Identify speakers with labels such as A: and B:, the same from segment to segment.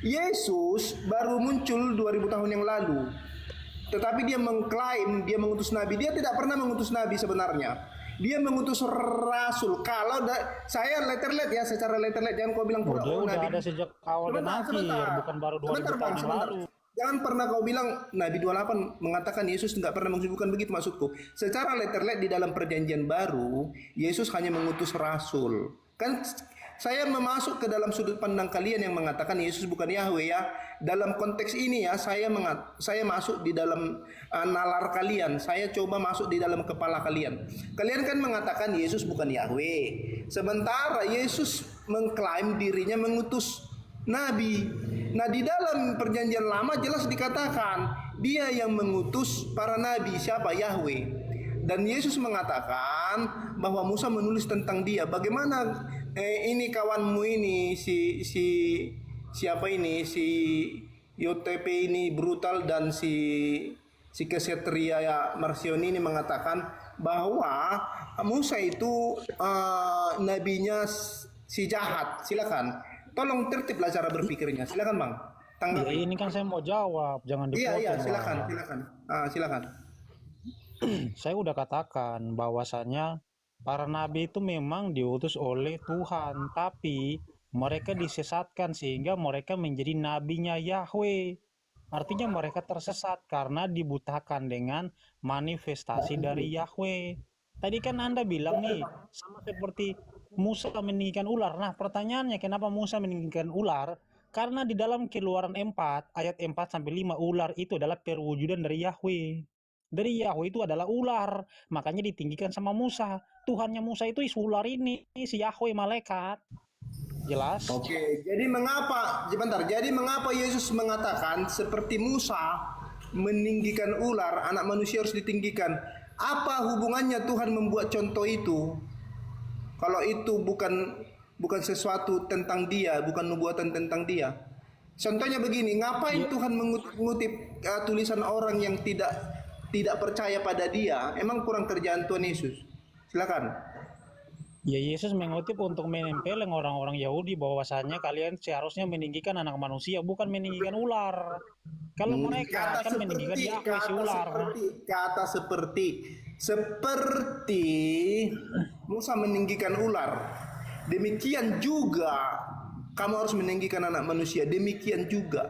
A: Yesus baru muncul 2000 tahun yang lalu. Tetapi dia mengklaim dia mengutus nabi. Dia tidak pernah mengutus nabi sebenarnya. Dia mengutus rasul. Kalau saya letterlet ya, secara letterlet, jangan kau bilang
B: Oh,
A: pula
B: dia udah
A: nabi.
B: ada sejak awal dan akhir, bukan baru 2000 tahun yang lalu.
A: Jangan pernah kau bilang Nabi 28 mengatakan Yesus tidak pernah mengutus, bukan begitu maksudku. Secara letterlet di dalam perjanjian baru, Yesus hanya mengutus rasul. Kan saya memasuk ke dalam sudut pandang kalian yang mengatakan Yesus bukan Yahweh ya. Dalam konteks ini ya, saya masuk di dalam nalar kalian. Saya coba masuk di dalam kepala kalian. Kalian kan mengatakan Yesus bukan Yahweh. Sementara Yesus mengklaim dirinya mengutus nabi. Nah, di dalam perjanjian lama jelas dikatakan dia yang mengutus para nabi. Siapa? Yahweh. Dan Yesus mengatakan bahwa Musa menulis tentang dia. Bagaimana ini kawanmu ini siapa ini si YTP ini brutal dan si Kesetria ya Marcioni ini mengatakan bahwa Musa itu nabinya si jahat. Silakan. Tolong tertiblah cara berpikirnya. Silakan Bang.
B: Ya, ini kan saya mau jawab, jangan dipotong.
A: Iya, silakan. Silakan.
B: Saya udah katakan bahwasannya para nabi itu memang diutus oleh Tuhan, tapi mereka disesatkan sehingga mereka menjadi nabinya Yahweh. Artinya mereka tersesat karena dibutakan dengan manifestasi dari Yahweh. Tadi kan Anda bilang nih, sama seperti Musa meninggikan ular. Nah, pertanyaannya kenapa Musa meninggikan ular? Karena di dalam Keluaran 4, ayat 4 sampai 5, ular itu adalah perwujudan dari Yahweh. Dari Yahweh itu adalah ular, makanya ditinggikan sama Musa. Tuhannya Musa itu ular ini, si Yahweh malaikat. Jelas?
A: Oke, jadi mengapa Yesus mengatakan seperti Musa meninggikan ular, anak manusia harus ditinggikan? Apa hubungannya Tuhan membuat contoh itu? Kalau itu bukan sesuatu tentang dia, bukan nubuatan tentang dia. Contohnya begini, ngapain Tuhan mengutip tulisan orang yang tidak percaya pada dia? Emang kurang kerjaan Tuhan Yesus? Silakan.
B: Ya, Yesus mengutip untuk menempeleng orang-orang Yahudi bahwasanya kalian seharusnya meninggikan anak manusia, bukan meninggikan ular. Kalau mereka akan meninggikan Yahweh si ular.
A: Seperti Musa meninggikan ular. Demikian juga kamu harus meninggikan anak manusia. Demikian juga.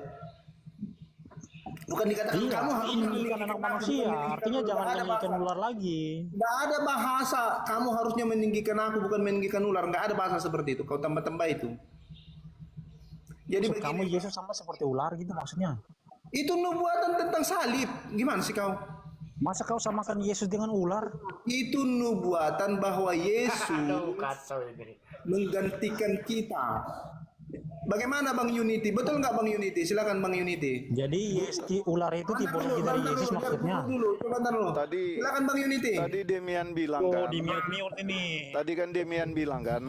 A: Bukan dikatakan kamu harus
B: meninggikan anak manusia, artinya jangan meninggikan ular lagi.
A: Nggak ada bahasa kamu harusnya meninggikan aku, bukan meninggikan ular. Nggak ada bahasa seperti itu. Kau tambah-tambah itu.
B: Jadi kamu Yesus sama seperti ular gitu maksudnya?
A: Itu nubuatan tentang salib. Gimana sih kau?
B: Masa kau samakan Yesus dengan ular?
A: Itu nubuatan bahwa Yesus menggantikan kita. Bagaimana Bang Unity? Betul nggak Bang Unity? Silakan Bang Unity.
B: Jadi ular itu tipologi dari Yesus maksudnya?
C: Tadi
A: silakan Bang Unity.
C: Tadi Demian bilang kan.
B: Di mute ini.
C: Tadi kan Demian bilang kan,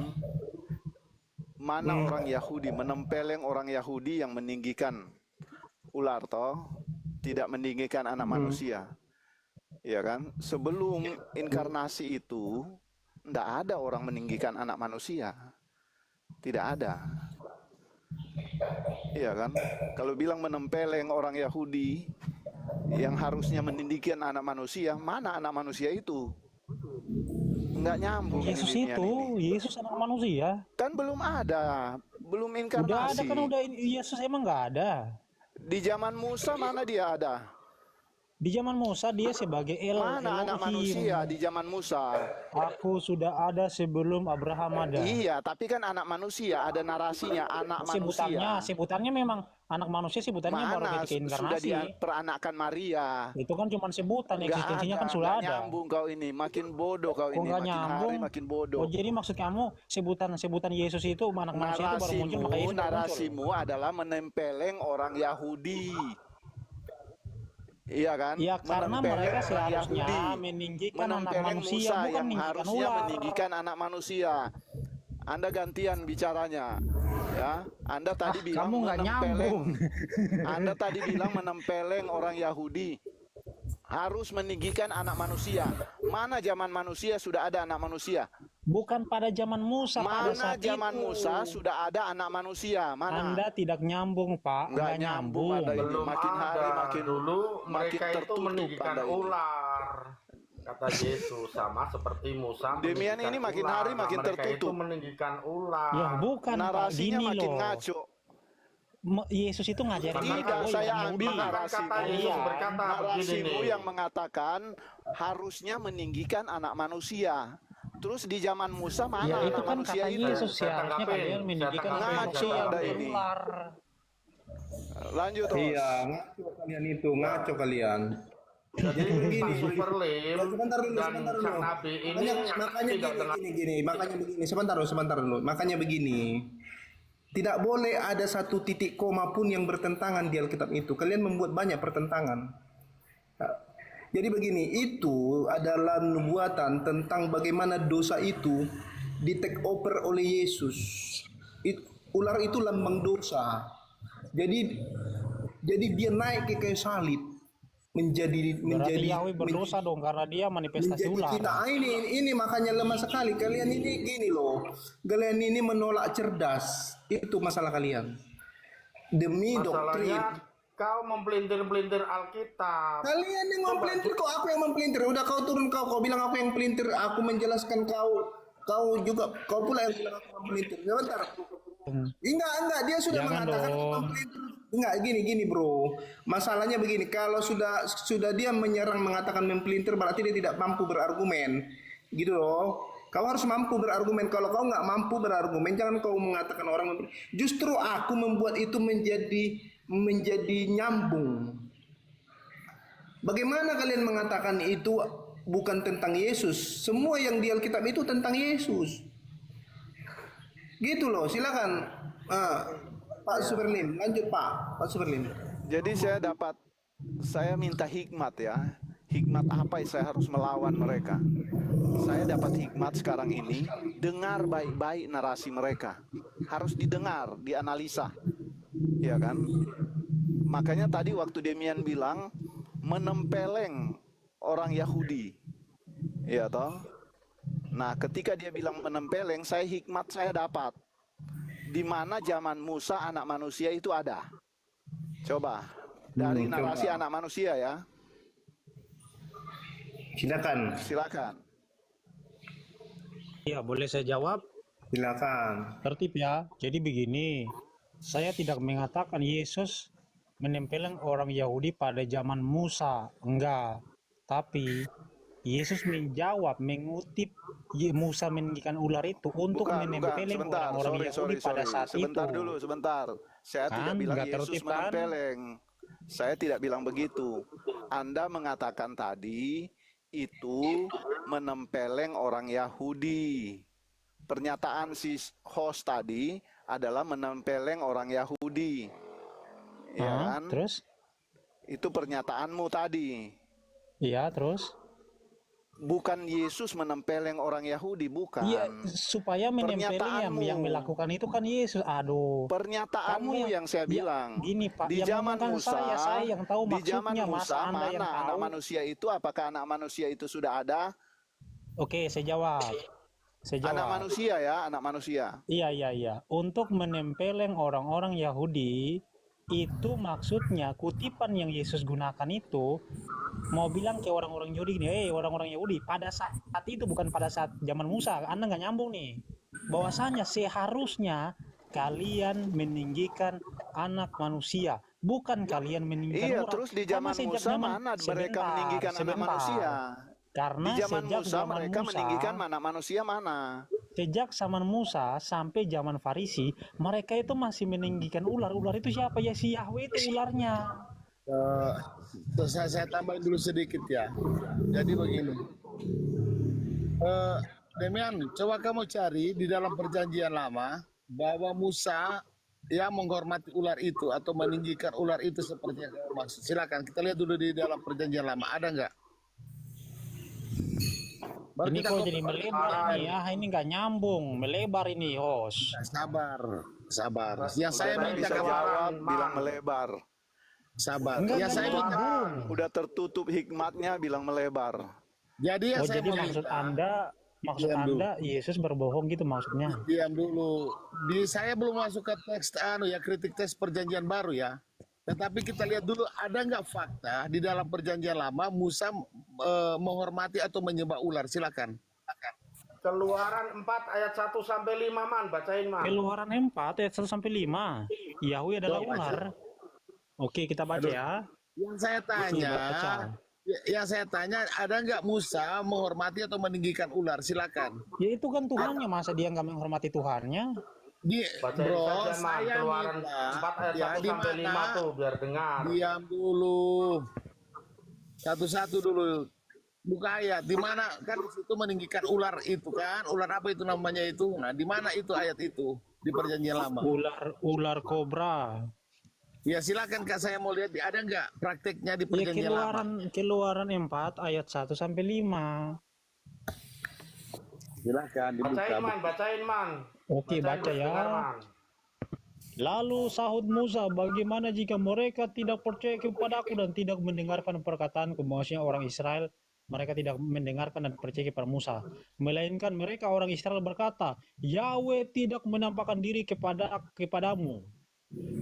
C: mana orang Yahudi menempeleng orang Yahudi yang meninggikan ular toh, tidak meninggikan anak manusia. Ya kan? Sebelum inkarnasi itu tidak ada orang meninggikan anak manusia. Tidak ada. Iya kan? Kalau bilang menempeleng orang Yahudi yang harusnya meninggikan anak manusia, mana anak manusia itu? Enggak nyambung.
B: Yesus itu, Yesus anak manusia.
C: Kan belum ada, belum inkarnasi.
B: Udah ada kan udah Yesus emang nggak ada.
C: Di zaman Musa mana dia ada?
B: Di zaman Musa dia sebagai
C: mana anak manusia di zaman Musa?
B: Aku sudah ada sebelum Abraham ada.
C: Iya, tapi kan anak manusia ada narasinya anak manusia.
B: Sebutannya memang anak manusia, sebutannya baru ketika inkarnasi.
C: Sudah diperanakan Maria.
B: Itu kan cuma sebutan, eksistensinya kan sudah ada.
C: Nyambung kau ini, makin bodoh kau ini, makin hari makin bodoh.
B: Oh, jadi maksud kamu sebutan Yesus itu anak manusia itu baru muncul, maka Yesus
C: narasimu adalah menempeleng orang Yahudi. Iya kan?
B: Ya, karena mereka seharusnya meninggikan anak manusia,
C: Musa
B: bukan
C: yang harusnya
B: ular.
C: meninggikan anak manusia. Anda gantian bicaranya, ya. Anda tadi bilang
B: kamu nggak nyambung.
C: Anda tadi bilang menempeleng orang Yahudi harus meninggikan anak manusia. Mana zaman manusia sudah ada anak manusia?
B: Bukan pada zaman Musa pada
C: Mana
B: saat
C: zaman
B: itu.
C: Musa sudah ada anak manusia? Mana?
B: Anda tidak nyambung, Pak.
C: Nggak
B: Nggak
C: nyambung
B: nyambung.
C: ada ini.
D: Belum
C: Makin
D: ada.
C: hari makin
D: Dulu
C: makin
D: mereka itu
C: tertutup
D: meninggikan
C: Anda ini.
D: ular. Kata Yesus sama seperti Musa
C: Demian
D: meninggikan
C: ini makin
D: ular.
C: hari makin
D: Mereka itu
C: tertutup.
D: meninggikan ular.
B: Ya bukan, Pak.
C: Narasinya
B: Gini
C: makin
B: loh.
C: ngaco.
B: Yesus itu ngajarin
C: Tidak,
B: kita, oh
C: saya
B: yang
C: ambil
B: Yahudi.
C: narasimu.
D: Kata Yesus
B: Iya.
D: berkata begini
C: Narasimu
D: nih.
C: yang mengatakan harusnya meninggikan anak manusia. Terus di zaman Musa mana
B: Ya itu
C: anak
B: kan
C: manusia
B: kata
C: itu?
B: Yesus
D: Saya
B: ya, harusnya
D: tanggapin,
B: kalian
D: saya
B: meninggikan
D: tanggapin,
B: anak
C: Ngaco
B: manusia yang
C: Anda ini.
B: berular.
C: Lanjut terus.
A: Iya, ngaco kalian itu, ngaco kalian.
D: Jadi Pak Superlim
A: Ya, sebentar dulu,
D: dan
A: sebentar
D: sang
A: dulu.
D: nabi ini
A: Makanya
D: tidak dengar.
A: gini, makanya begini. Sebentar dulu. Makanya begini. Tidak boleh ada satu titik koma pun yang bertentangan di Alkitab itu. Kalian membuat banyak pertentangan. Nah, jadi begini, itu adalah nubuatan tentang bagaimana dosa itu di take over oleh Yesus. Ular itu lambang dosa. Jadi dia naik ke kayu salib
B: Berarti
A: menjadi
B: Yahweh berdosa dong karena dia manifestasi
A: menjadi
B: ular.
A: kita. Ini makanya lemah sekali kalian ini. Gini loh, kalian ini menolak cerdas. Itu masalah kalian demi doktrin.
D: Masalahnya kau mempelintir-pelintir Alkitab.
A: Kalian yang mempelintir, kok aku yang mempelintir? Udah kau turun, kau bilang aku yang pelintir. Aku menjelaskan kau juga, kau pula yang bilang aku mempelintir. Sebentar. Enggak, dia sudah
B: Jangan
A: mengatakan
B: dong.
A: mempelintir. Enggak, gini bro. Masalahnya begini, kalau sudah dia menyerang mengatakan mempelintir, berarti dia tidak mampu berargumen. Gitu loh. Kau harus mampu berargumen. Kalau kau nggak mampu berargumen, jangan kau mengatakan orang mempelintir. Justru aku membuat itu menjadi nyambung. Bagaimana kalian mengatakan itu bukan tentang Yesus? Semua yang di Alkitab itu tentang Yesus. Gitu loh, silakan. Pak Superlim, lanjut Pak Superlim.
C: Jadi saya minta hikmat ya. Hikmat apa yang saya harus melawan mereka? Saya dapat hikmat sekarang ini, dengar baik-baik narasi mereka. Harus didengar, dianalisa. Ya kan? Makanya tadi waktu Demian bilang menempeleng orang Yahudi. Ya toh? Nah, ketika dia bilang menempeleng, hikmat saya dapat. Di mana zaman Musa anak manusia itu ada. Coba dari narasi anak manusia ya. Silakan.
B: Ya, boleh saya jawab?
A: Silakan.
B: Tertib ya. Jadi begini, saya tidak mengatakan Yesus menempeleng orang Yahudi pada zaman Musa. Enggak. Tapi Yesus menjawab, mengutip Musa meninggikan ular itu untuk menempeleng
C: sebentar,
B: orang-orang Yahudi pada saat
C: sebentar
B: itu.
C: dulu, sebentar. Saya
B: Kan,
C: tidak bilang
B: nggak
C: Yesus
B: tertib, kan?
C: menempeleng. Saya tidak bilang begitu. Anda mengatakan tadi itu menempeleng orang Yahudi. Pernyataan si host tadi adalah menempeleng orang Yahudi. Ya kan?
B: Terus?
C: Itu pernyataanmu tadi.
B: Iya, terus?
C: Bukan Yesus menempeleng orang Yahudi, bukan.
B: Iya, supaya menempeleng
C: Pernyataanmu.
B: yang melakukan itu kan Yesus. Aduh.
C: Pernyataanmu
B: Kamu
C: yang saya bilang.
B: Gini Pak,
C: Di
B: yang
C: zaman
B: ngomongkan
C: Musa,
B: saya yang tahu
C: di zaman
B: maksudnya,
C: Musa
B: masa Anda yang
C: mana anak
B: tahu?
C: manusia itu? Apakah anak manusia itu sudah ada?
B: Oke, saya jawab.
C: Anak manusia ya, anak manusia.
B: Iya. Untuk menempeleng orang-orang Yahudi, itu maksudnya kutipan yang Yesus gunakan itu mau bilang ke orang-orang Yahudi gini, orang-orang Yahudi, pada saat itu bukan pada saat zaman Musa. Anda nggak nyambung nih. Bahwasanya seharusnya kalian meninggikan anak manusia, bukan kalian meninggikan
C: Iya,
B: orang.
C: terus di
B: Karena
C: zaman
B: sejak
C: Musa mana mereka meninggikan anak manusia?
B: Karena
C: Di zaman
B: sejak
C: Musa
B: zaman
C: mereka
B: Musa,
C: meninggikan anak manusia mana?
B: sejak zaman Musa sampai zaman Farisi, mereka itu masih meninggikan ular. Ular itu siapa ya? Si Yahweh itu ularnya.
E: Terus saya tambahin dulu sedikit ya. Jadi begini, Demian, coba kamu cari di dalam perjanjian lama bahwa Musa yang menghormati ular itu atau meninggikan ular itu seperti yang kamu maksud. Silakan kita lihat dulu di dalam perjanjian lama, ada nggak? Baru
B: Ini
E: kita
B: kok jadi melebar ini ya? Ini nggak nyambung, melebar ini host.
E: sabar. Yang
C: Saya
E: saya minta
C: bisa
E: kamu
C: jawab bilang melebar.
E: sabar.
B: Enggak,
E: Yang saya minta.
C: Udah tertutup hikmatnya bilang melebar.
E: Jadi yang saya
B: Jadi
E: mau
B: maksud
E: minta,
B: Anda Maksud
E: Diam dulu.
B: Anda Yesus berbohong gitu maksudnya?
E: Diam dulu. Saya belum masuk ke teks kritik teks perjanjian baru ya. Tetapi kita lihat dulu ada nggak fakta di dalam perjanjian lama Musa menghormati atau menyembah ular? Silakan.
D: Keluaran 4 ayat 1 sampai 5 man, bacain man.
B: Keluaran 4 ayat 1 sampai 5. Yahweh adalah ular. Oke, kita baca ya.
E: Yang saya tanya, ada nggak Musa menghormati atau meninggikan ular? Silakan.
B: Ya itu kan Tuhannya, masa dia nggak menghormati Tuhannya?
D: Bacain
E: Bro,
D: saja man.
E: saya
D: Keluaran
E: minta
D: 4 ayat
E: ya
D: 1
E: di
D: sampai 5
E: mana?
D: tuh biar dengar.
E: Diam dulu. Satu-satu dulu. Buka ayat. Di mana kan di situ meninggikan ular itu kan? Ular apa itu namanya itu? Nah, di mana itu ayat itu di perjanjian lama?
B: Ular kobra.
E: Ya silakan Kak, saya mau lihat ada nggak prakteknya di
B: Ya
E: perjanjian lama?
B: keluaran 4 ayat 1 sampai 5.
E: Silakan
D: Bacain man.
B: Oke,
D: Bacain,
B: baca
D: terus
B: ya.
D: dengar, man.
B: Lalu sahut Musa, bagaimana jika mereka tidak percaya kepadaku dan tidak mendengarkan perkataanku? Maksudnya orang Israel, mereka tidak mendengarkan dan percaya kepada Musa. Melainkan mereka orang Israel berkata, Yahweh tidak menampakkan diri kepadamu.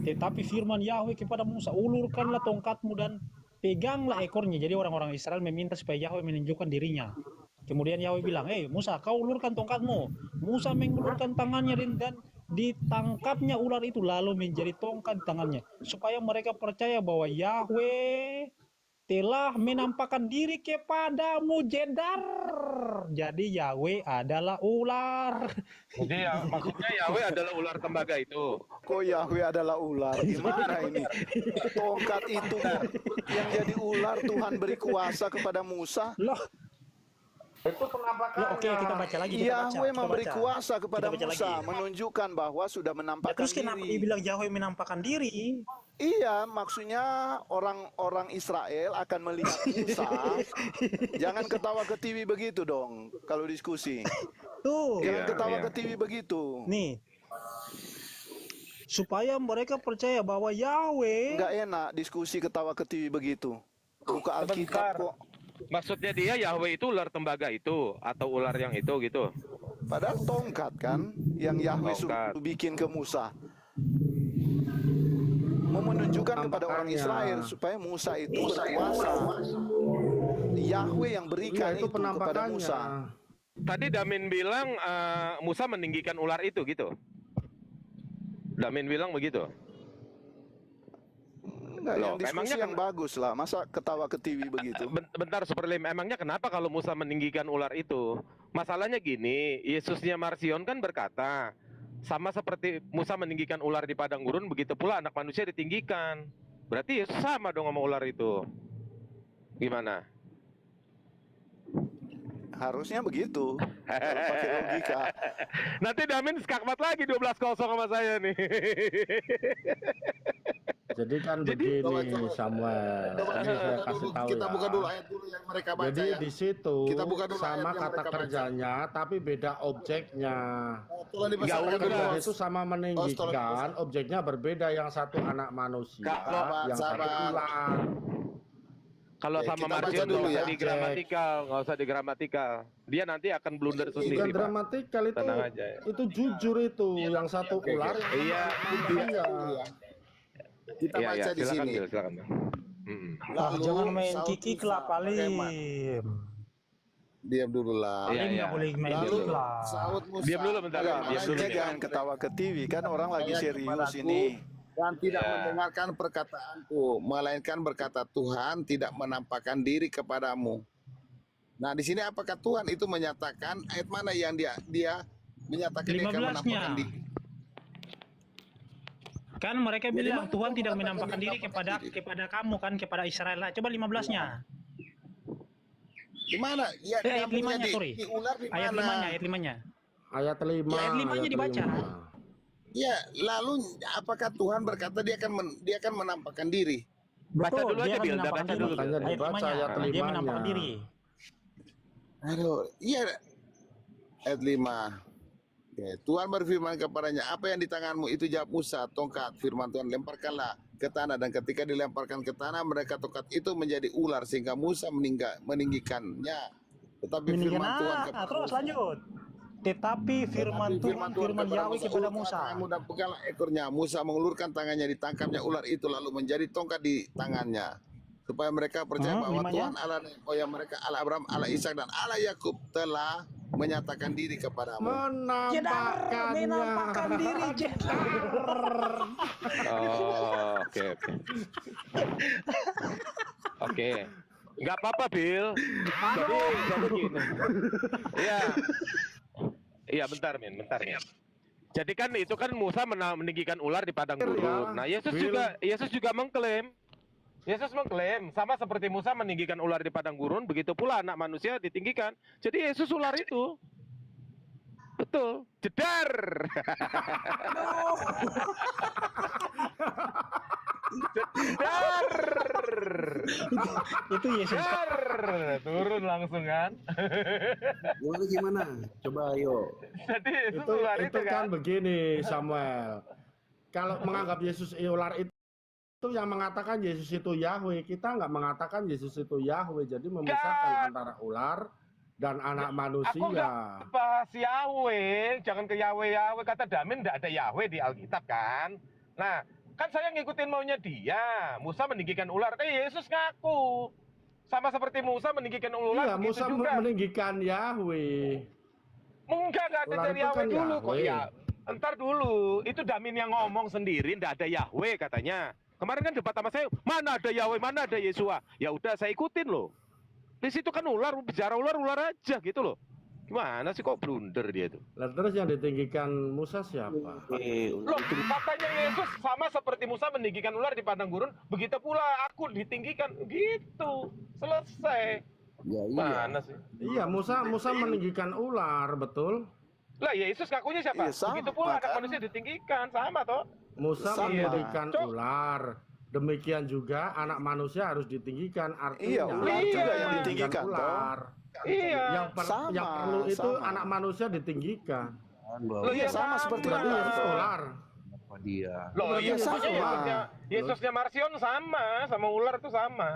B: Tetapi firman Yahweh kepada Musa, ulurkanlah tongkatmu dan peganglah ekornya. Jadi orang-orang Israel meminta supaya Yahweh menunjukkan dirinya. Kemudian Yahweh bilang, Musa, kau ulurkan tongkatmu. Musa mengulurkan tangannya dan ditangkapnya ular itu lalu menjadi tongkat di tangannya. Supaya mereka percaya bahwa Yahweh telah menampakkan diri kepadamu, Jedar. Jadi Yahweh adalah ular.
F: Jadi ya, maksudnya Yahweh adalah ular tembaga itu.
C: Kok Yahweh adalah ular? Gimana ini? Tongkat itu yang jadi ular, Tuhan beri kuasa kepada Musa.
B: Loh,
D: Itu penampakannya.
B: oke, kita baca lagi.
C: Yahweh memberi
B: baca.
C: kuasa kepada
B: Kita baca
C: Musa,
B: lagi.
C: menunjukkan bahwa sudah
B: Ya,
C: menampakkan
B: terus kenapa dia
C: diri.
B: bilang Yahweh menampakkan diri?
C: Iya, maksudnya orang-orang Israel akan melihat Musa. Jangan ketawa ke TV begitu dong, kalau diskusi.
B: Tuh,
C: Jangan
F: Iya,
C: ketawa
F: iya.
C: ke TV begitu.
B: nih. Supaya mereka percaya bahwa Yahweh
C: Nggak enak diskusi ketawa ke TV begitu. Buka Alkitab
F: Sebentar.
C: kok.
F: Maksudnya dia Yahweh itu ular tembaga itu atau ular yang itu gitu.
C: Padahal tongkat kan, yang Yahweh
F: Tongkat.
C: suruh bikin ke Musa. Mau menunjukkan kepada orang Israel supaya Musa itu berkuasa. Yahweh yang berikan itu kepada Musa.
F: Tadi Damin bilang Musa meninggikan ular itu gitu. Damin bilang begitu.
C: Enggak, yang
F: Loh,
C: diskusi
F: emangnya
C: yang bagus lah. Masa ketawa ke TV begitu?
F: Bentar Superlim, emangnya kenapa kalau Musa meninggikan ular itu? Masalahnya gini, Yesusnya Marsion kan berkata, sama seperti Musa meninggikan ular di padang gurun, begitu pula anak manusia ditinggikan. Berarti Yesus sama dong sama ular itu. Gimana?
C: Harusnya begitu. Kalau pakai logika.
F: Nanti Damin skakmat lagi 12-0 sama saya nih.
G: Jadi kan begini Samuel, ini saya kasih tahu
E: Kita
G: ya.
E: buka dulu ayat dulu yang mereka baca
G: Jadi
E: ya.
G: di situ
E: Kita buka dulu ayat
G: sama
E: yang
G: kata
E: mereka baca.
G: kerjanya, tapi beda objeknya.
E: Tolong
F: Nggak
E: dibacakan
F: udah.
E: dulu.
G: Kerja itu sama meninggikan, objeknya berbeda. Yang satu anak manusia,
F: Kalau-
G: yang satu
E: sabar.
G: ular.
F: Kalau
E: Oke,
F: sama
E: kita baca
F: Marsion
E: dulu
F: nggak usah
E: ya.
F: digramatikal, nggak usah digramatikal. Dia nanti akan blunder
G: Bukan
F: sendiri, Pak.
G: dramatikal itu,
F: Tenang aja ya.
G: itu jujur itu. Yang satu ular, yang
F: Iya.
G: satu manusia.
E: Kita
F: Iya,
E: baca
F: iya,
E: di
F: silakan,
E: sini.
F: Bil, silakan. Bang.
B: Ah, jangan main
E: Saud
B: kikik
E: Musa,
B: lah, Palim.
E: Diam dulu lah.
F: Iya,
B: Palim
F: iya.
B: nggak boleh main
E: Lalu
B: kikik lah.
E: Saud Musa.
F: Diam dulu bentar,
C: Enggak,
F: diam dulu.
C: maksudnya jangan ketawa ke TV kan, orang lagi serius
E: Kepadaku
C: ini.
E: Dan tidak
F: Ya.
E: mendengarkan perkataanku, melainkan berkata Tuhan tidak menampakkan diri kepadamu. Nah, di sini apakah Tuhan itu menyatakan ayat mana yang dia menyatakan dia akan
B: 15-nya.
E: menampakkan diri?
B: Kan mereka
E: Jadi
B: bilang
E: mana
B: Tuhan
E: Tuhan
B: tidak
E: menampakkan
B: menampakkan diri kepada kamu kan, kepada Israel lah. Coba 15-nya.
E: Di mana? Ya,
B: Ayat
E: nyambungnya
B: 5-nya, sorry.
E: di ular di
B: Ayat
E: mana?
B: 5-nya, ayat 5-nya.
G: Ayat 5.
B: Ya, ayat 5-nya dibaca.
E: Ya, lalu apakah Tuhan berkata dia akan menampakkan diri?
F: Baca dulu
B: dia
F: aja,
B: akan
F: Bil.
B: menampakkan
F: Baca
B: diri.
F: dulu, Bil.
G: Makanya
B: Ayat
G: dibaca
B: 5-nya.
G: ayat
B: Dia
G: 5-nya.
B: menampakkan diri.
E: Aduh, iya. Ayat 5. Oke, Tuhan berfirman kepadanya, apa yang di tanganmu itu? Jawab Musa, tongkat. Firman Tuhan, lemparkanlah ke tanah. Dan ketika dilemparkan ke tanah, mereka tongkat itu menjadi ular sehingga Musa meninggikannya. Tetapi
B: Meninggikan
E: firman Tuhan
B: ah, terus lanjut. Tetapi firman Tuhan, firman Yahweh kepada Musa.
E: Tanganmu dan peganglah ekornya. Musa mengulurkan tangannya, ditangkapnya ular itu lalu menjadi tongkat di tangannya. Supaya mereka percaya bahwa
B: Limanya?
E: Tuhan Allah nenek moyang mereka, Allah Abraham, Allah Ishak dan Allah Yakub telah menyatakan diri kepadamu.
G: Menampakkannya.
B: Menampakkan diri jedar.
F: Oh, oke. Oke. Nggak apa-apa, Bill. Jadi gini. Iya. Iya, bentar, Min. Jadi kan itu kan Musa meninggikan ular di padang gurun. Nah, Yesus juga mengklaim sama seperti Musa meninggikan ular di padang gurun, begitu pula anak manusia ditinggikan. Jadi Yesus ular itu. Betul. Jedar. Jedar.
B: Itu Yesus.
F: Jedar. Turun langsung kan.
H: Gimana? Coba ayo.
F: Jadi Yesus ular
G: Itu kan begini, Samuel. Kalau menganggap Yesus ular itu yang mengatakan Yesus itu Yahweh, kita nggak mengatakan Yesus itu Yahweh. Jadi memisahkan antara ular dan anak manusia.
F: Aku nggak bahas Yahweh, jangan ke Yahweh. Kata Damin nggak ada Yahweh di Alkitab kan. Nah, kan saya ngikutin maunya dia. Musa meninggikan ular, Yesus ngaku. Sama seperti Musa meninggikan ular,
G: Iya,
F: begitu
G: Musa
F: juga.
G: meninggikan Yahweh.
F: Enggak ada
G: Ular
F: dari
G: itu
F: Yahweh
G: kan
F: dulu kok
G: Yahweh.
F: ya. Entar dulu, itu Damin yang ngomong sendiri, nggak ada Yahweh katanya. Kemarin kan debat sama saya, mana ada Yahweh, mana ada Yesua. Ya udah saya ikutin loh. Di situ kan ular, bicara ular aja gitu loh. Gimana sih kok blunder dia tuh?
G: Lah terus yang ditinggikan Musa siapa?
F: Loh, katanya Yesus sama seperti Musa meninggikan ular di padang gurun, begitu pula aku ditinggikan gitu. Selesai.
H: Ya iya.
F: Mana sih?
G: Iya, Musa meninggikan ular, betul.
F: Lah Yesus ngakunya siapa?
C: Iya, sama,
F: Begitu pula anak
C: kan?
F: manusia ditinggikan, sama toh?
G: Musa
C: Sama.
G: meninggikan
F: Cok.
G: ular. Demikian juga anak manusia harus ditinggikan.
C: Iya,
G: Artinya
C: ular
F: juga yang
C: ditinggikan,
G: ular.
F: Iya.
C: Sama,
G: Yang perlu itu
C: sama.
G: anak manusia ditinggikan.
F: Loh,
C: Iya, sama seperti
G: Berarti
C: ular.
G: Yesus ular.
H: Apa dia?
F: Loh,
G: Berarti
F: Yesusnya
C: sama.
F: Yesusnya Marsion sama ular tuh sama.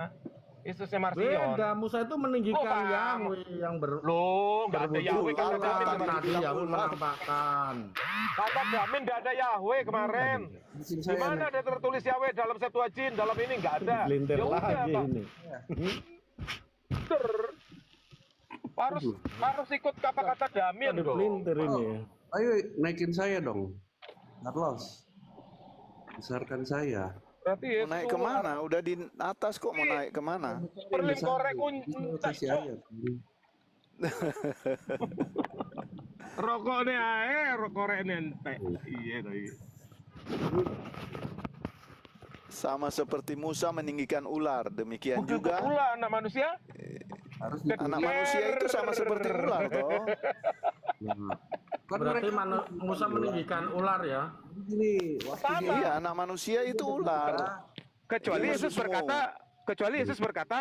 F: Yesusnya Marsion.
G: Beda, Musa itu meninggikan
F: Oh, sama.
G: Yahweh yang
F: Loh, nggak ada
G: berwujud
F: Yahweh kata
C: ular,
F: Damin.
C: kata
G: tadi Yahweh menampakkan.
F: Kata Damin nggak ada Yahweh kemarin.
H: Mesin
F: Di
H: saya
F: mana ada tertulis Yahweh dalam Septuagint, dalam ini nggak ada.
G: Lintir
F: Ya udah,
G: lagi
F: Pak.
G: ini.
F: Bener. Harus ikut kata-kata Damin
G: Ada
F: dong.
G: pelintir ini.
H: Ayo naikin saya dong. Carlos. Besarkan saya.
F: Berarti
C: Mau
F: Yesus
C: naik kemana? Udah di atas kok, mau naik kemana?
F: Perling korek
H: Bisa kasih ayat.
F: rokoknya rokok koreknya entek. Iya toh. Iya.
C: Sama seperti Musa meninggikan ular, demikian
F: Begitu
C: juga
F: pula anak manusia.
H: Harus
C: anak manusia itu sama seperti ular toh.
H: Kan
G: Berarti
H: mereka
G: Musa meninggikan ular ya.
H: gini, waktu
F: Sama.
C: Iya, anak manusia itu ular.
F: Kecuali
C: Iya,
F: Yesus
C: semua.
F: berkata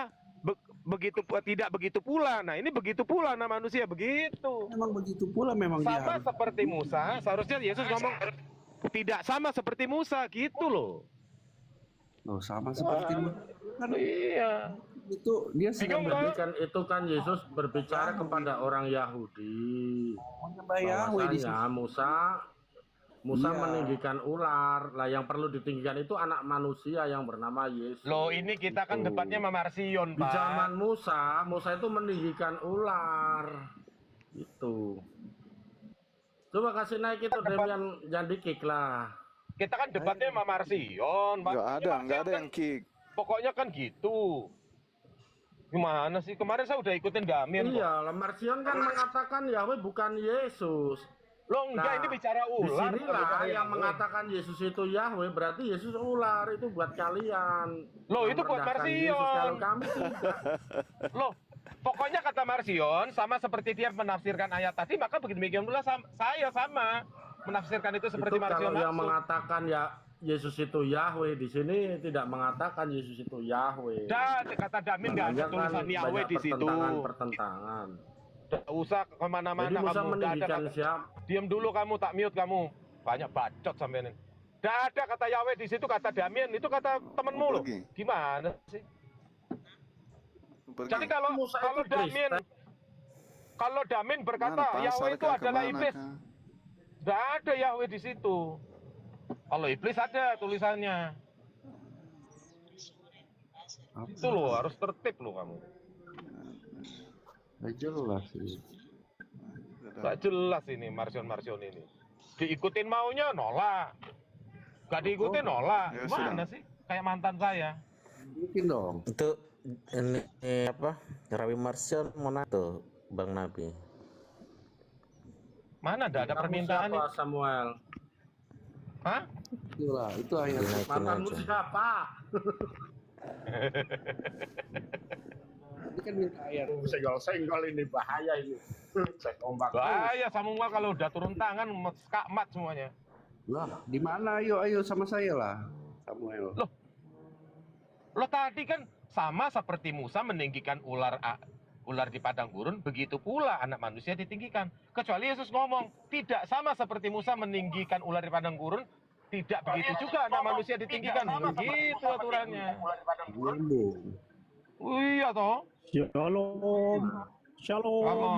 F: tidak begitu pula. Nah, ini begitu pula anak manusia begitu.
H: memang begitu pula memang dia
F: Sama
H: harus.
F: seperti Musa, seharusnya Yesus ngomong tidak sama seperti Musa gitu loh.
H: Oh, sama seperti kan
F: Iya.
H: itu dia sedang
F: Bingung,
G: Jadi kan itu kan Yesus berbicara kepada orang Yahudi.
H: menyembah Yahweh di sini.
G: Bahwasanya Musa
H: Iya.
G: meninggikan ular. Lah yang perlu ditinggikan itu anak manusia yang bernama Yesus.
F: Loh, ini kita kan
G: Gitu.
F: debatnya sama Marsion,
G: Di
F: Pak.
G: zaman Musa itu meninggikan ular. Itu. Coba kasih naik itu Demian, jangan di-kick lah.
F: Kita kan debatnya sama Marsion, Pak.
C: Nggak ada yang kick.
F: Pokoknya kan gitu. Gimana sih? Kemarin saya udah ikutin Damin kok.
G: Iya, Marsion kan mengatakan Yahweh bukan Yesus.
F: Loh, enggak,
G: Nah,
F: ini bicara
G: Di
F: ular. bukan
G: sinilah
F: bicara
G: yang
F: Yahweh.
G: mengatakan Yesus itu Yahweh, berarti Yesus ular. Itu buat kalian.
F: Loh,
G: Yang
F: itu buat
G: merendahkan
F: Marsion.
G: Yesus, kalau kami tidak.
F: Loh, pokoknya kata Marsion sama seperti dia menafsirkan ayat tadi, maka begitu demikian pula saya sama menafsirkan itu seperti
G: Itu
F: Marsion
G: kalau yang
F: maksud.
G: mengatakan ya Yesus itu Yahweh, di sini tidak mengatakan Yesus itu Yahweh.
F: Dan kata Damin nggak ada
G: Makanya kan
F: tulisan Yahweh
G: banyak
F: di situ.
G: pertentangan.
F: Nggak usah kemana-mana
G: Jadi Musa
F: kamu. Nggak ada
G: meninggikan
F: kata-
G: siapa?
F: Diam dulu kamu, tak mute kamu. Banyak bacot sampai ini. Nggak ada kata Yahweh di situ, kata Damian itu kata temenmu loh.
C: Pergi.
F: Gimana sih?
C: Pergi.
F: Jadi kalau
G: Musa
F: kalau
G: itu
F: Damian,
G: Kristen.
F: Kalau Damin
C: Mana
F: berkata
C: pasar
F: Yahweh itu
C: kah,
F: adalah
C: kemana
F: iblis,
C: kah?
F: tidak ada Yahweh di situ. Kalau iblis ada tulisannya. Itu loh, harus tertib loh kamu.
H: Nggak jelas ini.
F: Gak jelas ini Marsion ini. Diikutin maunya nolak. Gak diikutin nolak.
C: Ya
F: Gimana sih? Kayak mantan saya.
H: Mungkin dong.
I: Itu ini apa? Rawi Marsion mana tuh Bang Nabi?
F: Mana ada
D: Mantanmu
F: permintaan
D: siapa,
F: nih?
D: Samuel?
F: Hah?
H: Itulah, itu ayat.
I: Dinaikin
D: Mantanmu
I: aja.
D: siapa?
H: Ini kan minta ayat.
D: Senggol-senggol ini bahaya ini. Cek ombak.
F: Bahaya Samuel kalau udah turun tangan skakmat semuanya.
H: Lah, di mana? Ayo sama saya lah, Samuel.
F: Lo tadi kan sama seperti Musa meninggikan ular di padang gurun, begitu pula anak manusia ditinggikan. Kecuali Yesus ngomong, tidak sama seperti Musa meninggikan ular di padang gurun, tidak begitu juga anak manusia ditinggikan. Begitu aturannya.
H: Nyambung.
F: Iya toh.
B: Shalom. Shalom.
F: Kamu.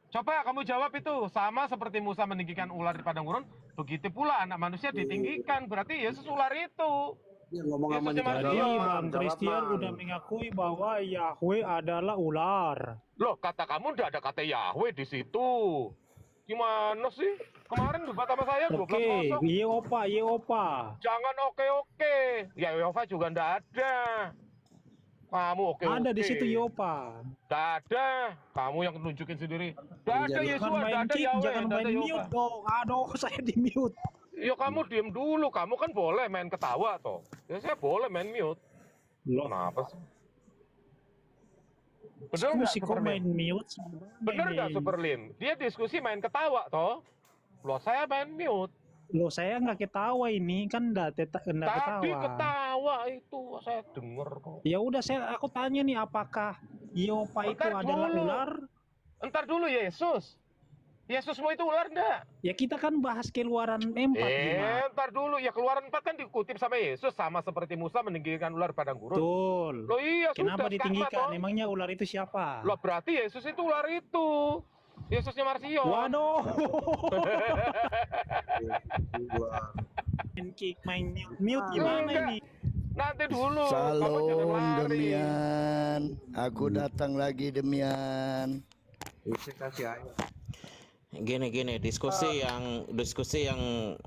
F: Coba kamu jawab itu, sama seperti Musa meninggikan ular di padang gurun, begitu pula anak manusia ditinggikan. Berarti Yesus ular itu.
H: Dia ngomong sama
F: Yesusnya
H: dia.
B: Jadi
F: Marsion.
B: Bang Christian udah mengakui bahwa Yahweh adalah ular.
F: Loh, kata kamu ndak ada kata Yahweh di situ. Gimana sih? Kemarin debat sama saya 12-0.
B: Oke, Yeopa.
F: Jangan oke-oke. Ya Yehova juga ndak ada. Kamu oke-oke.
B: Ada di situ Yeopa.
F: Ndak ada. Kamu yang nunjukin sendiri. Ndak ada
H: Jangan
F: Yesus,
B: Jangan
F: ndak
B: main
F: ada
B: kick,
F: Yahweh,
B: jangan
F: ndak ada
B: main
F: Yehova.
B: mute dong. Aduh, saya di mute.
F: Ya kamu diem dulu. Kamu kan boleh main ketawa toh. Ya saya boleh main mute.
B: Loh,
F: Kenapa sih? Bener nggak
B: diskusi kok
F: Superlim?
B: main mute?
F: Bener nggak Superlim? Dia diskusi main ketawa toh. Loh saya main mute.
B: Loh, saya nggak ketawa ini, kan nggak ketawa.
F: Tadi ketawa itu saya denger kok.
B: Ya udah, aku tanya nih, apakah Yeopa itu
F: Bentar
B: adalah
F: dulu.
B: ular?
F: Entar dulu Yesus. Yesusmu itu ular enggak?
B: Ya kita kan bahas Keluaran 4 gimana?
F: Entar dulu. Ya Keluaran 4 kan dikutip sama Yesus, sama seperti Musa meninggikan ular padang gurun.
B: Betul.
F: Loh iya
B: Kenapa
F: sudah
B: ditinggikan?
F: toh.
B: Emangnya ular itu siapa?
F: Loh berarti Yesus itu ular itu. Yesusnya Marsion.
B: Waduh. Main kick, main mute gimana
F: Enggak.
B: ini?
F: Nanti dulu. Kamu jangan
J: Salam
F: lari.
J: Demian, aku datang lagi Demian.
H: Saya kasih ayat.
I: Gini diskusi yang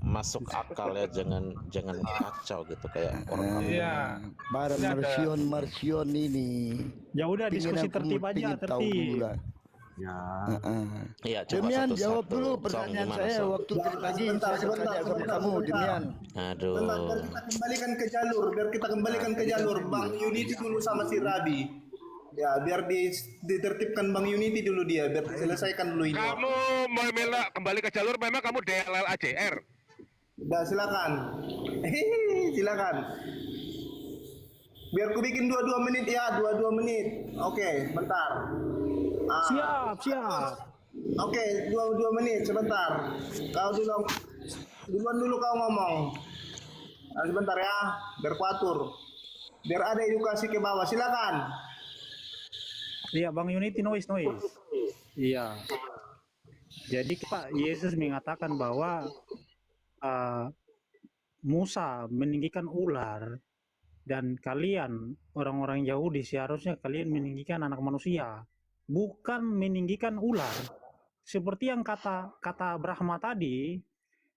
I: masuk akal ya, jangan kacau gitu kayak orang.
F: Iya.
J: Bareng
F: Ini ada-
J: Marsion ini.
B: Ya udah,
J: Pingin
B: diskusi
J: aku
B: tertib aja,
J: pingin tahu
B: tertib.
J: dulu lah.
H: Ya.
I: Iya, coba
J: Demian
I: satu-satu.
J: jawab dulu
I: Song,
J: pertanyaan
I: gimana,
J: saya
I: Song?
J: waktu tadi pagi saya bertanya sama kamu Demian.
I: Aduh.
A: Bentar, biar kita kembalikan ke jalur, Bang Unity dulu sama si Rabi. Ya, biar ditertibkan Bang Unity dulu dia, biar selesaikan dulu ini.
F: Kamu mau bela kembali ke jalur, memang kamu DLL AJR.
A: Udah, silakan. Hehehe, silakan. Biar ku bikin 22 menit ya, 22 menit. Oke, bentar.
B: Siap.
A: Oke, 22 menit sebentar. Kau duluan dulu kau ngomong. Nah, sebentar ya, biar ku atur. Biar ada edukasi ke bawah. Silakan.
B: Iya, Bang Unity, noise. Iya. Jadi Pak Yesus mengatakan bahwa Musa meninggikan ular, dan kalian orang-orang Yahudi seharusnya kalian meninggikan anak manusia, bukan meninggikan ular. Seperti yang kata Brahma tadi,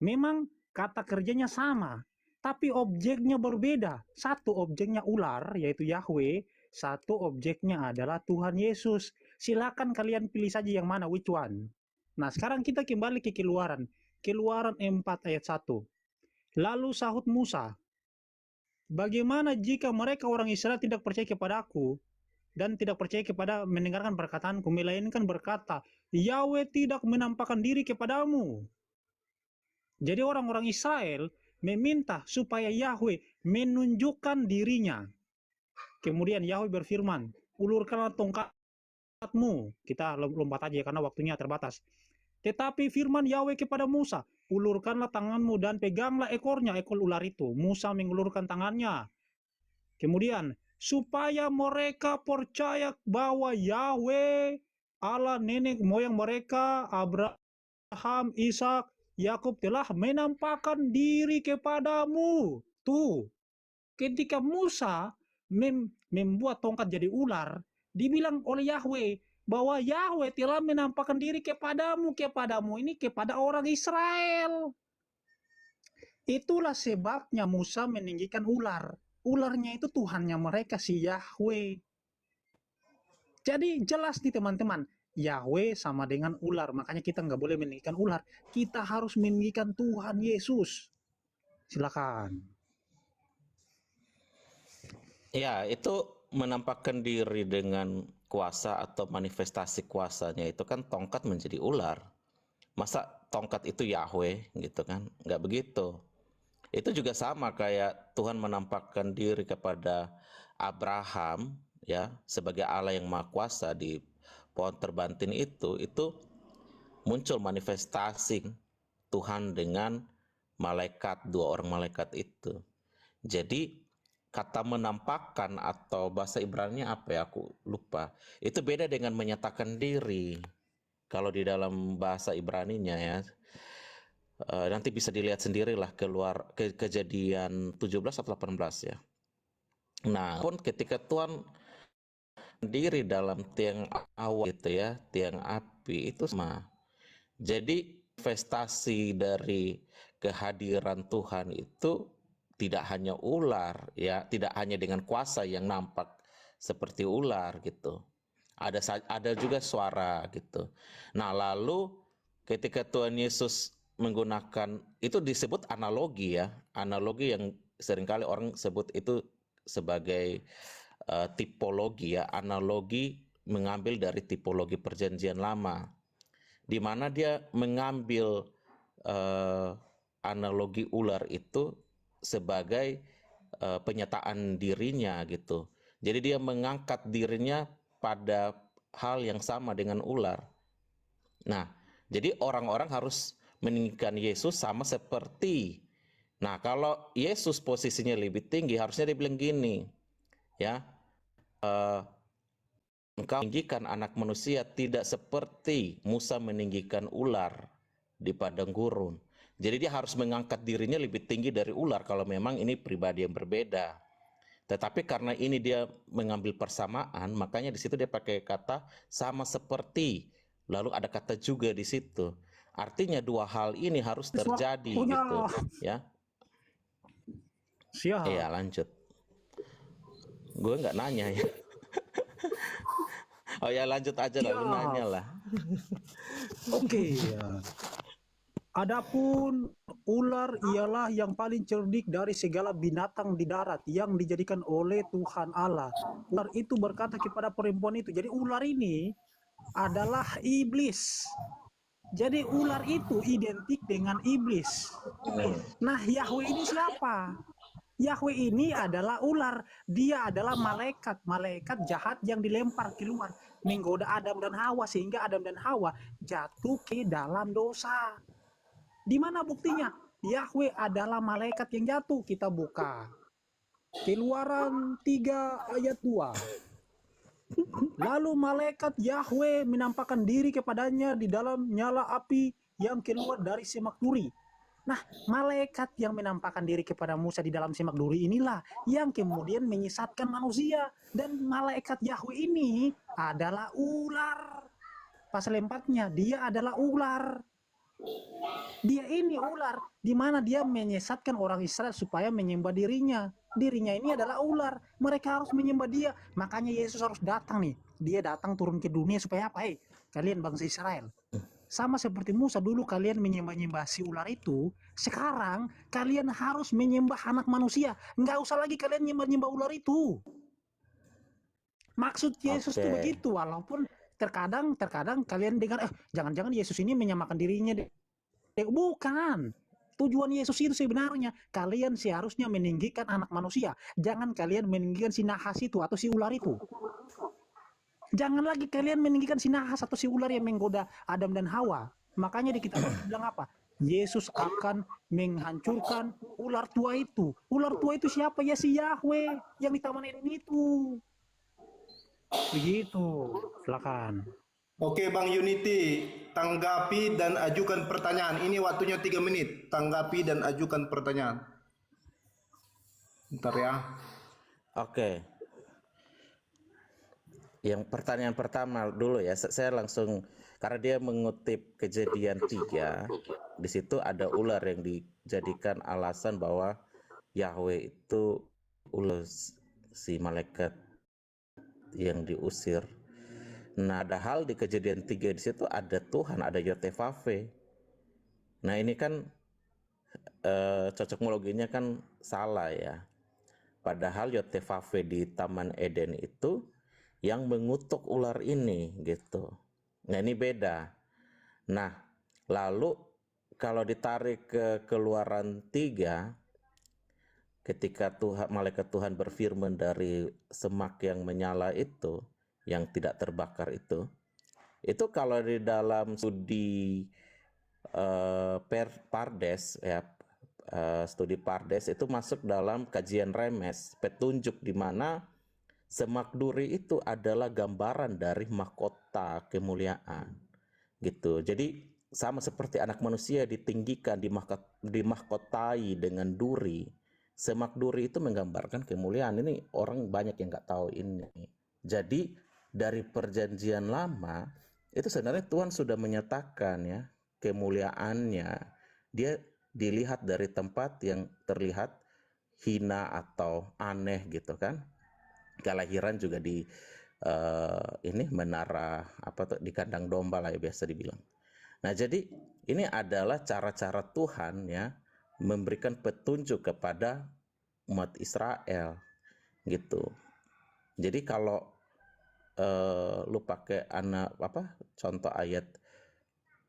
B: memang kata kerjanya sama, tapi objeknya berbeda. Satu objeknya ular, yaitu Yahweh, satu objeknya adalah Tuhan Yesus. Silakan kalian pilih saja yang mana, which one. Nah, sekarang kita kembali ke Keluaran 4 ayat 1. Lalu sahut Musa, bagaimana jika mereka orang Israel tidak percaya kepada aku dan tidak percaya kepada mendengarkan perkataanku, melainkan berkata, Yahweh tidak menampakkan diri kepadamu. Jadi orang-orang Israel meminta supaya Yahweh menunjukkan dirinya. Kemudian Yahweh berfirman, ulurkanlah tongkatmu. Kita lompat aja karena waktunya terbatas. Tetapi firman Yahweh kepada Musa, ulurkanlah tanganmu dan peganglah ekornya, ekor ular itu. Musa mengulurkan tangannya. Kemudian, supaya mereka percaya bahwa Yahweh Allah nenek moyang mereka, Abraham, Ishak, Yakub telah menampakkan diri kepadamu. Tuh, ketika Musa membuat tongkat jadi ular, dibilang oleh Yahweh bahwa Yahweh telah menampakkan diri kepadamu ini kepada orang Israel. Itulah sebabnya Musa meninggikan ular. Ularnya itu Tuhannya mereka, si Yahweh. Jadi jelas nih teman-teman, Yahweh sama dengan ular. Makanya kita nggak boleh meninggikan ular. Kita harus meninggikan Tuhan Yesus. Silakan.
I: Ya, itu menampakkan diri dengan kuasa atau manifestasi kuasanya itu kan tongkat menjadi ular. Masa tongkat itu Yahweh gitu kan? Nggak begitu. Itu juga sama kayak Tuhan menampakkan diri kepada Abraham ya sebagai Allah yang Maha Kuasa di pohon terbantin itu muncul manifestasi Tuhan dengan malaikat, 2 orang malaikat itu. Jadi kata menampakkan atau bahasa Ibrani apa ya, aku lupa. Itu beda dengan menyatakan diri. Kalau di dalam bahasa Ibraninya ya, nanti bisa dilihat sendirilah Kejadian 17 atau 18 ya. Nah, pun ketika Tuhan diri dalam tiang awan gitu ya, tiang api itu sama. Jadi manifestasi dari kehadiran Tuhan itu tidak hanya ular ya, tidak hanya dengan kuasa yang nampak seperti ular gitu. Ada juga suara gitu. Nah, lalu ketika Tuhan Yesus menggunakan, itu disebut analogi ya, analogi yang seringkali orang sebut itu sebagai tipologi ya, analogi mengambil dari tipologi perjanjian lama, di mana dia mengambil analogi ular itu sebagai penyataan dirinya gitu. Jadi dia mengangkat dirinya pada hal yang sama dengan ular. Nah, jadi orang-orang harus meninggikan Yesus sama seperti. Nah, kalau Yesus posisinya lebih tinggi, harusnya dia bilang gini, ya, engkau meninggikan anak manusia tidak seperti Musa meninggikan ular di padang gurun. Jadi dia harus mengangkat dirinya lebih tinggi dari ular kalau memang ini pribadi yang berbeda. Tetapi karena ini dia mengambil persamaan, makanya di situ dia pakai kata sama seperti. Lalu ada kata juga di situ. Artinya 2 hal ini harus terjadi gitu, ya.
B: Siap.
I: Iya, lanjut. Gue nggak nanya ya. Oh ya, lanjut aja lah, lu nanya lah.
B: Oke. Adapun ular ialah yang paling cerdik dari segala binatang di darat yang dijadikan oleh Tuhan Allah. Ular itu berkata kepada perempuan itu, jadi ular ini adalah iblis. Jadi ular itu identik dengan iblis. Nah, Yahweh ini siapa? Yahweh ini adalah ular. Dia adalah malaikat jahat yang dilempar keluar menggoda Adam dan Hawa sehingga Adam dan Hawa jatuh ke dalam dosa. Di mana buktinya? Yahweh adalah malaikat yang jatuh. Kita buka Keluaran 3 ayat 2. Lalu malaikat Yahweh menampakkan diri kepadanya di dalam nyala api yang keluar dari semak duri. Nah, malaikat yang menampakkan diri kepada Musa di dalam semak duri inilah yang kemudian menyesatkan manusia. Dan malaikat Yahweh ini adalah ular. Pasal 4-nya, dia adalah ular. Dia ini ular, di mana dia menyesatkan orang Israel supaya menyembah dirinya. Dirinya ini adalah ular. Mereka harus menyembah dia. Makanya Yesus harus datang nih. Dia datang turun ke dunia supaya apa? Kalian bangsa Israel. Sama seperti Musa dulu kalian menyembah-nyembah si ular itu. Sekarang kalian harus menyembah anak manusia. Nggak usah lagi kalian nyembah-nyembah ular itu. Maksud Yesus itu begitu. Walaupun terkadang kalian dengar, jangan-jangan Yesus ini menyamakan dirinya deh. Bukan. Tujuan Yesus itu sebenarnya kalian seharusnya meninggikan anak manusia. Jangan kalian meninggikan si nahas itu atau si ular itu. Jangan lagi kalian meninggikan si nahas atau si ular yang menggoda Adam dan Hawa. Makanya di kitab bilang apa? Yesus akan menghancurkan ular tua itu. Ular tua itu siapa? Ya si Yahweh yang di Taman Eden itu. Begitu. Silakan.
A: Oke Bang Unity, tanggapi dan ajukan pertanyaan. Ini waktunya 3 menit. Tanggapi dan ajukan pertanyaan. Bentar ya.
I: Oke. Yang pertanyaan pertama dulu ya, saya langsung karena dia mengutip Kejadian 3, di situ ada ular yang dijadikan alasan bahwa Yahweh itu ular si malaikat yang diusir. Nah, ada hal di Kejadian 3 di situ ada Tuhan, ada Yotevave. Nah, ini kan cocokmologinya kan salah ya. Padahal Yotevave di Taman Eden itu yang mengutuk ular ini gitu. Nah, ini beda. Nah, lalu kalau ditarik ke Keluaran 3, ketika malaikat Tuhan berfirman dari semak yang menyala itu, yang tidak terbakar itu kalau di dalam studi Pardes ya, studi Pardes itu masuk dalam kajian Remes, petunjuk di mana semak duri itu adalah gambaran dari mahkota kemuliaan gitu. Jadi sama seperti anak manusia ditinggikan, dimahkotai dengan duri. Semak duri itu menggambarkan kemuliaan. Ini orang banyak yang nggak tahu ini. Jadi dari perjanjian lama itu sebenarnya Tuhan sudah menyatakan ya kemuliaannya. Dia dilihat dari tempat yang terlihat hina atau aneh gitu kan. Kelahiran juga di ini menara di kandang domba lah ya biasa dibilang. Nah, jadi ini adalah cara-cara Tuhan ya memberikan petunjuk kepada umat Israel gitu. Jadi kalau lu pakai contoh ayat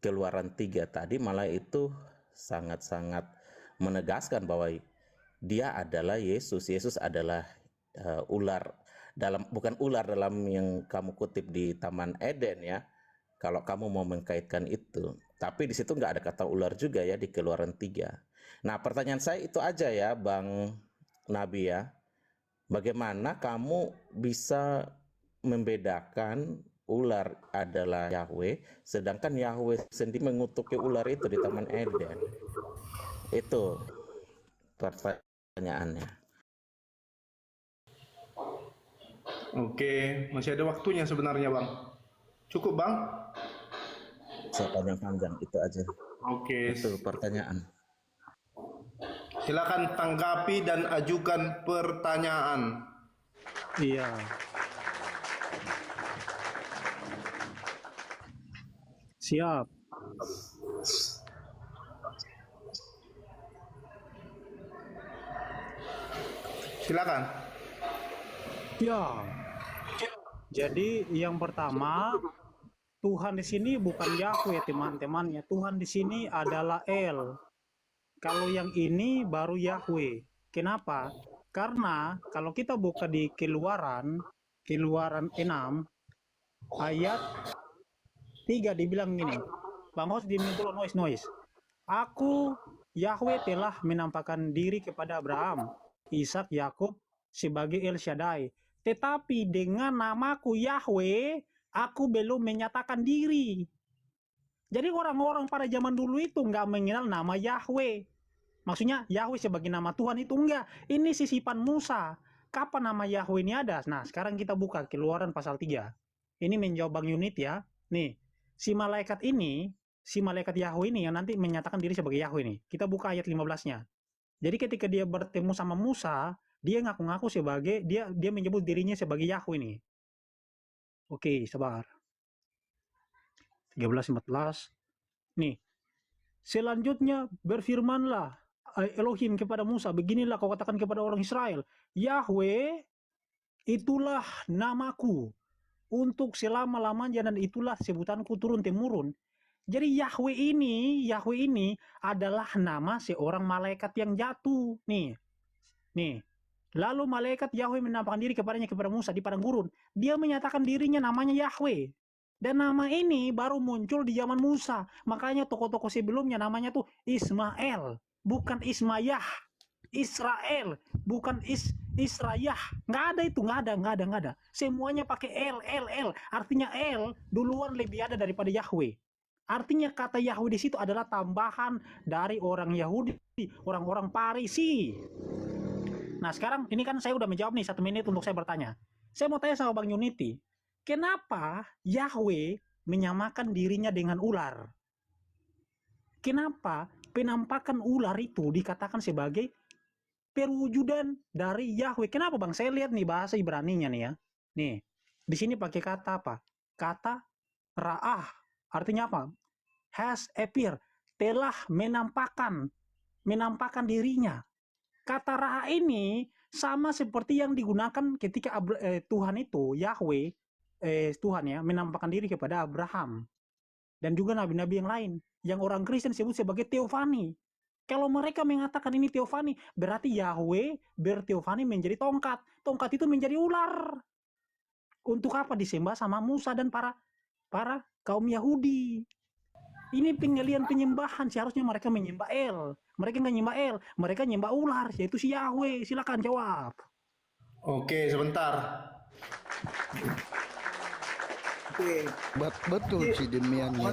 I: Keluaran 3 tadi, malah itu sangat-sangat menegaskan bahwa dia adalah Yesus. Yesus adalah ular bukan ular dalam yang kamu kutip di Taman Eden ya. Kalau kamu mau mengkaitkan itu, tapi di situ nggak ada kata ular juga ya di Keluaran 3. Nah, pertanyaan saya itu aja ya, Bang Nabi ya. Bagaimana kamu bisa membedakan ular adalah Yahweh, sedangkan Yahweh sendiri mengutuki ular itu di Taman Eden? Itu pertanyaannya.
A: Oke, masih ada waktunya sebenarnya Bang. Cukup Bang?
I: Saya panjang-panjang itu aja.
A: Oke.
I: Itu pertanyaan.
A: Silakan tanggapi dan ajukan pertanyaan.
B: Iya. Siap.
A: Silakan.
B: Ya. Jadi yang pertama, Tuhan di sini bukan Yahweh teman-temannya. Tuhan di sini adalah El. Kalau yang ini baru Yahweh. Kenapa? Karena kalau kita buka di Keluaran 6 ayat 3 dibilang gini. Bang Hos diminta dulu noise. Aku Yahweh telah menampakkan diri kepada Abraham, Ishak, Yakub sebagai El Shaddai. Tetapi dengan namaku Yahweh, aku belum menyatakan diri. Jadi orang-orang pada zaman dulu itu nggak mengenal nama Yahweh. Maksudnya Yahweh sebagai nama Tuhan itu enggak. Ini sisipan Musa. Kapan nama Yahweh ini ada? Nah, sekarang kita buka Keluaran pasal 3. Ini menjawab Bang Unit ya. Nih, si malaikat Yahweh ini yang nanti menyatakan diri sebagai Yahweh nih. Kita buka ayat 15-nya. Jadi ketika dia bertemu sama Musa, dia ngaku-ngaku sebagai dia menyebut dirinya sebagai Yahweh nih. Oke, sabar. 13-14. Nih. Selanjutnya berfirmanlah Elohim kepada Musa, beginilah kau katakan kepada orang Israel, Yahweh itulah namaku untuk selama-lamanya dan itulah sebutanku turun-temurun. Jadi Yahweh ini adalah nama seorang malaikat yang jatuh. Nih. Lalu malaikat Yahweh menampakkan diri kepada Musa di padang gurun. Dia menyatakan dirinya namanya Yahweh. Dan nama ini baru muncul di zaman Musa. Makanya tokoh-tokoh sebelumnya namanya tuh Ismael, bukan Ismayah. Israel, bukan Israel, nggak ada itu, nggak ada. Semuanya pakai L. Artinya L duluan lebih ada daripada Yahweh. Artinya kata Yahweh di situ adalah tambahan dari orang Yahudi, orang-orang Parisi. Nah sekarang ini kan saya udah menjawab nih 1 menit untuk saya bertanya. Saya mau tanya sama Bang Unity, kenapa Yahweh menyamakan dirinya dengan ular? Kenapa penampakan ular itu dikatakan sebagai perwujudan dari Yahweh? Kenapa Bang? Saya lihat nih bahasa Ibraninya nih ya. Nih, di sini pakai kata apa? Kata ra'ah. Artinya apa? Has appear, telah menampakkan dirinya. Kata ra'ah ini sama seperti yang digunakan ketika Tuhan itu, Yahweh, Tuhan ya, menampakkan diri kepada Abraham. Dan juga nabi-nabi yang lain. Yang orang Kristen sebut sebagai teofani. Kalau mereka mengatakan ini teofani, berarti Yahweh berteofani menjadi tongkat. Tongkat itu menjadi ular. Untuk apa disembah sama Musa dan para kaum Yahudi? Ini pengalian penyembahan. Seharusnya mereka menyembah El. Mereka nggak nyembah El. Mereka nyembah ular, yaitu si Yahweh. Silakan jawab.
A: Oke, sebentar. Oke.
J: Betul si Demiannya.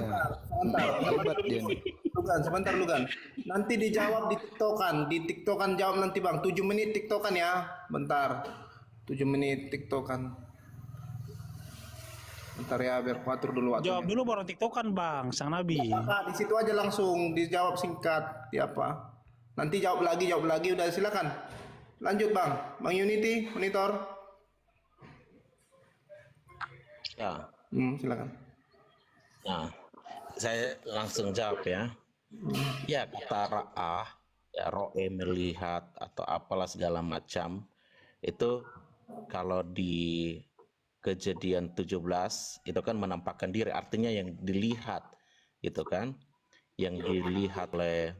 J: Hebat dia nih.
A: Sebentar Lugan. Nanti dijawab di TikTokan jawab nanti Bang. 7 menit TikTokan ya. Bentar. 7 menit TikTokan. Bentar ya biar kuatur dulu waktunya.
B: Jawab dulu baru TikTokan Bang, sang Nabi.
A: Nah, di situ aja langsung dijawab singkat. Di apa? Nanti jawab lagi. Udah silakan. Lanjut Bang. Bang Unity, monitor.
I: Ya.
A: Silakan.
I: Nah, saya langsung jawab ya. Ya, kata ra'ah, ya ro'e melihat atau apalah segala macam, itu kalau di Kejadian 17 itu kan menampakkan diri, artinya yang dilihat gitu kan, yang dilihat oleh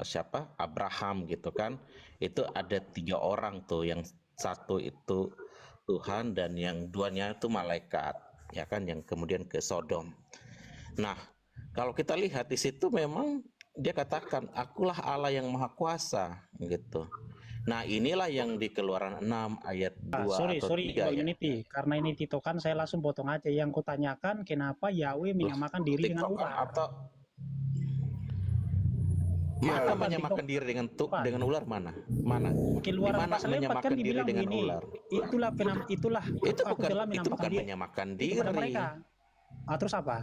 I: siapa? Abraham gitu kan. Itu ada 3 orang tuh, yang satu itu Tuhan dan yang 2-nya itu malaikat, ya kan, yang kemudian ke Sodom. Nah, kalau kita lihat di situ memang dia katakan, akulah Allah yang maha kuasa gitu. Nah, inilah yang di Keluaran 6 ayat 2 atau 3
B: Bang
I: ya.
B: Unity. Karena ini TikTokan saya langsung potong aja. Yang kutanyakan kenapa Yahweh menyamakan diri dengan
I: TikTokan
B: ular?
I: atau mana menyamakan diri dengan ular mana? Mana?
B: Keluaran
I: Di mana
B: pasal 4 kan
I: menyamakan diri
B: dibilang
I: dengan
B: gini.
I: ular?
B: Itulah
I: Itu
B: aku telah
I: bukan
B: menampakkan diri
I: menyamakan
B: kepada
I: diri.
B: mereka. Terus apa?